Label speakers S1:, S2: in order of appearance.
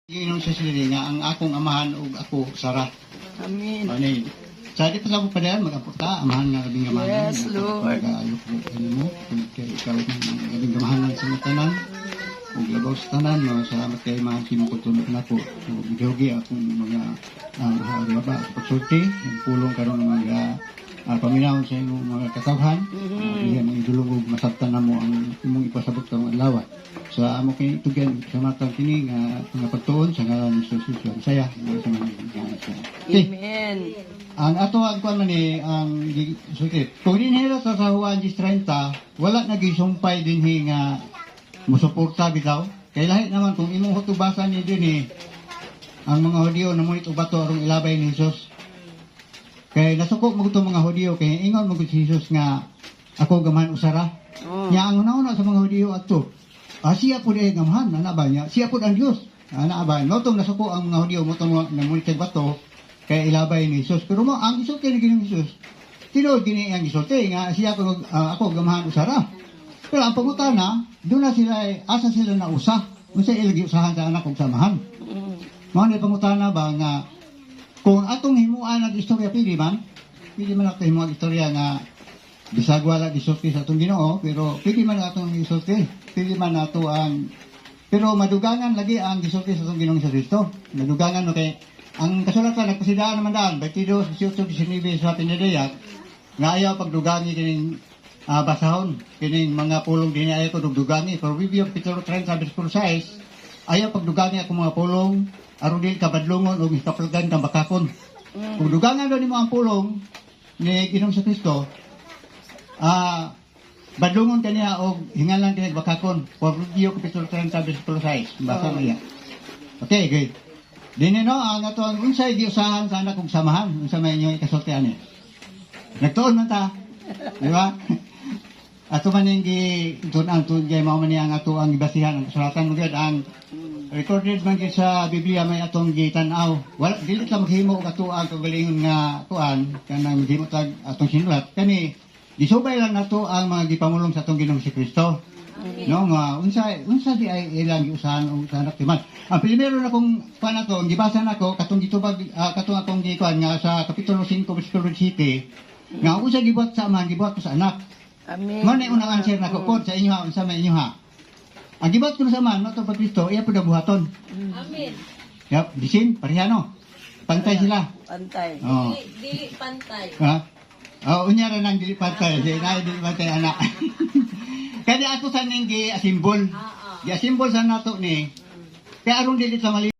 S1: Gingon sa sila nga ang akong amahan ug ako Sara.
S2: Amen.
S1: Ani. Sa di pa sa mo pa diyan magaputa amahan nga labing amahan.
S2: Yes, Lord.
S1: Ayok mo kanimo kung kay ikaw ng labing amahan sa mga tanan. Ug labaw sa tanan mo salamat kay mga sinuputulog nako. Ug gidogi akong mga baba pagsulti ang pulong karon ng mga paminaw sa imong mga katawhan. Iyan ang idulog masabtan namo ang imong ipasabot karong adlaw. Sa amo kay tugyan sa matang kini nga pagtuon sa ngalan ni Jesus saya sa mga
S2: Amen.
S1: ang ato ang kuan man ni ang sukit kung dinhira sa Juan 30 wala nagisumpay dinhi nga musuporta bitaw kay lahi naman kung imong hutubasan ni dinhi ang mga Hudiyo namunit og bato aron ilabay ni Jesus kay nasuko mo mga Hudiyo kay ingon mo si Jesus nga ako gamahan usara nya ang una sa mga Hudiyo adto siya po ay gamahan, ba niya? Siya po ang Diyos. Ba? Notong nasuko ang mga Hudiyo, motong namulit kay bato, kaya ilabay ni Jesus. Pero mo, ang isulti ni Ginong Jesus, tinood gini ang isulti, nga siya ako gamahan usara. Pero ang pagutana, doon na sila, asa sila na usa. Kung siya ilagi usahan sa anak kong samahan. Mga na pangutana ba nga, kung atong himuan ang istorya, pili man natin himuan ang istorya nga, bisag wala gisulti sa atong Ginoo pero pili man atong gisulti pili man nato ang pero madugangan lagi ang gisulti sa atong Ginoong Kristo madugangan no kay ang kasulatan nagpasidaan naman daan 22:18-19 sa pinadayat nga ayaw pagdugangi kining basahon kining mga pulong dinhi ayaw ko dugdugangi pero Biblia Petro 30:6 ayaw pagdugangi ako mga pulong aron dili kabadlongon o kapulgan kang bakakon kung dugangan do nimo ang pulong ni Ginoong Kristo badlungon kaniya o hingalan kaniya bakakon for review kapitulo 30:6 basa niya okay good dinhi no ang ato ang unsay giusahan sa anak kong samahan unsa may inyo ikasultian ni nagtuon man ta di ba ato man ning gitunan tun gay mao man niya ang ato ang ibasihan ang kasulatan mo gid ang recorded man gid sa Biblia may atong gitan-aw wala dili ta maghimo og ato ang kagalingon nga kuan kanang maghimo tag atong sinulat kani gisubay lang nato ang mga gipamulong sa atong Ginoong Kristo. No nga unsa di ay ilang giusahan og sa anak timan. Ang primero na kong panato ang gibasa nako katong gitubag katong akong gikuan nga sa kapitulo 5 bersikulo 7 nga unsa gibuhat sa ama gibuhat ko sa anak.
S2: Amen.
S1: Mo na unang answer nako pod sa inyo unsa may inyo ha. Ang gibuhat ko sa ama nato pa Kristo iya pud buhaton.
S3: Amen.
S1: Yap, disin parehano. Pantay sila.
S2: Pantay.
S1: Oh.
S3: Dili pantay.
S1: Ha? Unya ra nang dili pantay, di na dili pantay anak. Kaya ako sa ning gi asimbol. Gi asimbol sa nato ni. Kaya aron dili sa mali